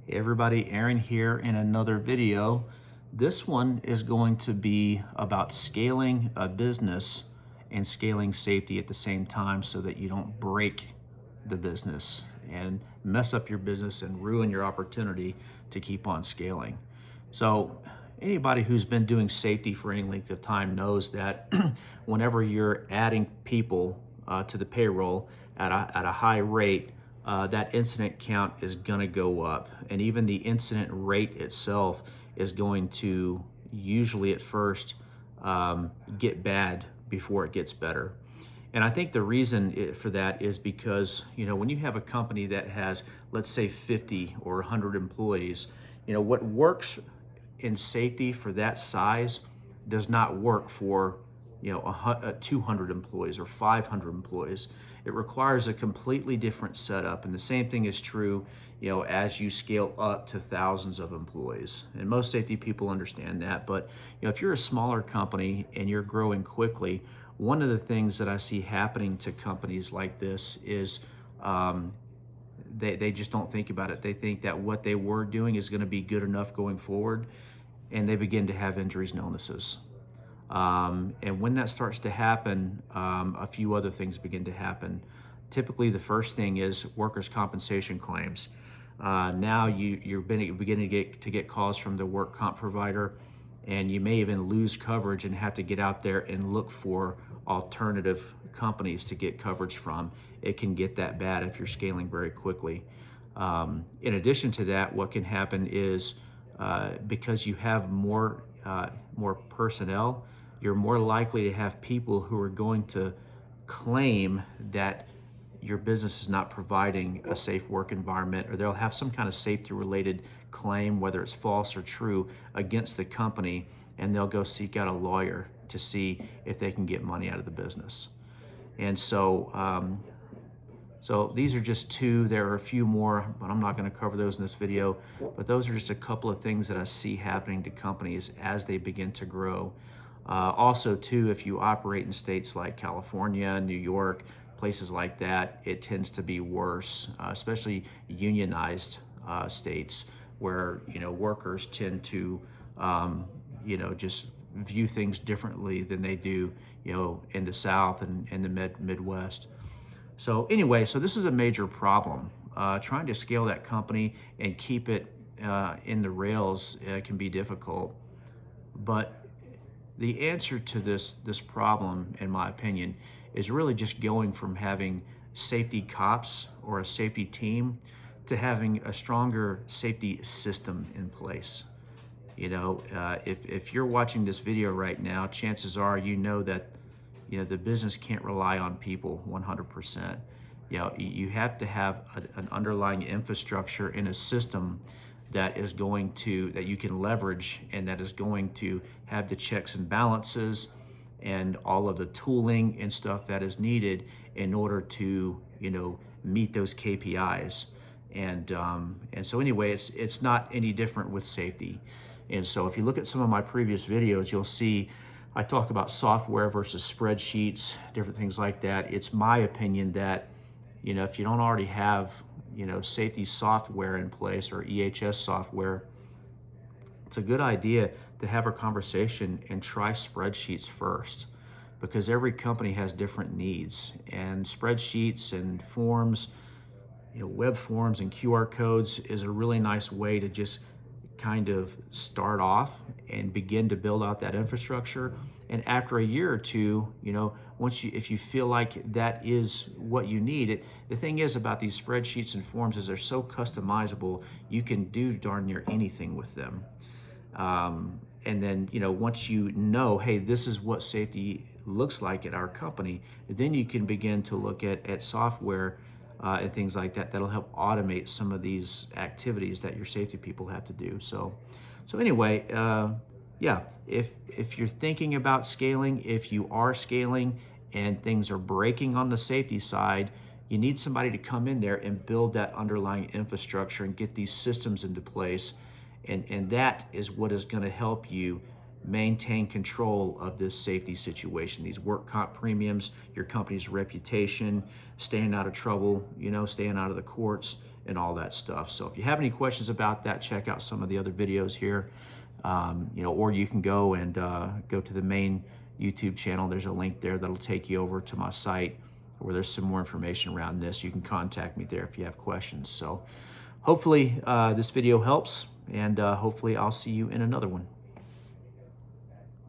Hey everybody, Aaron here in another video. This one is going to be about scaling a business and scaling safety at the same time so that you don't break the business and mess up your business and ruin your opportunity to keep on scaling. So anybody who's been doing safety for any length of time knows that whenever you're adding people to the payroll at a high rate, that incident count is going to go up. And even the incident rate itself is going to usually at first get bad before it gets better. And I think the reason for that is because, when you have a company that has, let's say 50 or 100 employees, what works in safety for that size does not work for 200 employees or 500 employees. It requires a completely different setup, and the same thing is true as you scale up to thousands of employees. And most safety people understand that, but if you're a smaller company and you're growing quickly, one of the things that I see happening to companies like this is they just don't think about it. They think that what they were doing is going to be good enough going forward, and they begin to have injuries and illnesses. And when that starts to happen, a few other things begin to happen. Typically, the first thing is workers' compensation claims. Now you're beginning to get calls from the work comp provider, and you may even lose coverage and have to get out there and look for alternative companies to get coverage from. It can get that bad if you're scaling very quickly. In addition to that, what can happen is because you have more personnel, you're more likely to have people who are going to claim that your business is not providing a safe work environment, or they'll have some kind of safety related claim, whether it's false or true, against the company, and they'll go seek out a lawyer to see if they can get money out of the business. And so these are just two. There are a few more, but I'm not going to cover those in this video. But those are just a couple of things that I see happening to companies as they begin to grow. Also, too, if you operate in states like California, New York, places like that, it tends to be worse, especially unionized states where workers tend to just view things differently than they do in the South and in the Midwest. So anyway, so this is a major problem. Trying to scale that company and keep it in the rails can be difficult. But the answer to this problem, in my opinion, is really just going from having safety cops or a safety team to having a stronger safety system in place. If you're watching this video right now, chances are that the business can't rely on people 100%. You have to have an underlying infrastructure in a system that you can leverage, and that is going to have the checks and balances and all of the tooling and stuff that is needed in order to meet those KPIs. And so anyway, it's not any different with safety. And so if you look at some of my previous videos, you'll see I talk about software versus spreadsheets, different things like that. It's my opinion that if you don't already have safety software in place or EHS software, it's a good idea to have a conversation and try spreadsheets first, because every company has different needs, and spreadsheets and forms, web forms and QR codes is a really nice way to just kind of start off and begin to build out that infrastructure. And after a year or two, if you feel like that is what you need, the thing is about these spreadsheets and forms is they're so customizable, you can do darn near anything with them. And then, once hey, this is what safety looks like at our company, then you can begin to look at software and things like that that'll help automate some of these activities that your safety people have to do. So anyway, if you're thinking about scaling, if you are scaling and things are breaking on the safety side, you need somebody to come in there and build that underlying infrastructure and get these systems into place. And that is what is going to help you maintain control of this safety situation, these work comp premiums, your company's reputation, staying out of trouble, staying out of the courts, and all that stuff. So if you have any questions about that, check out some of the other videos here. Or you can go to the main YouTube channel. There's a link there that'll take you over to my site where there's some more information around this. You can contact me there if you have questions. So hopefully this video helps, and hopefully I'll see you in another one.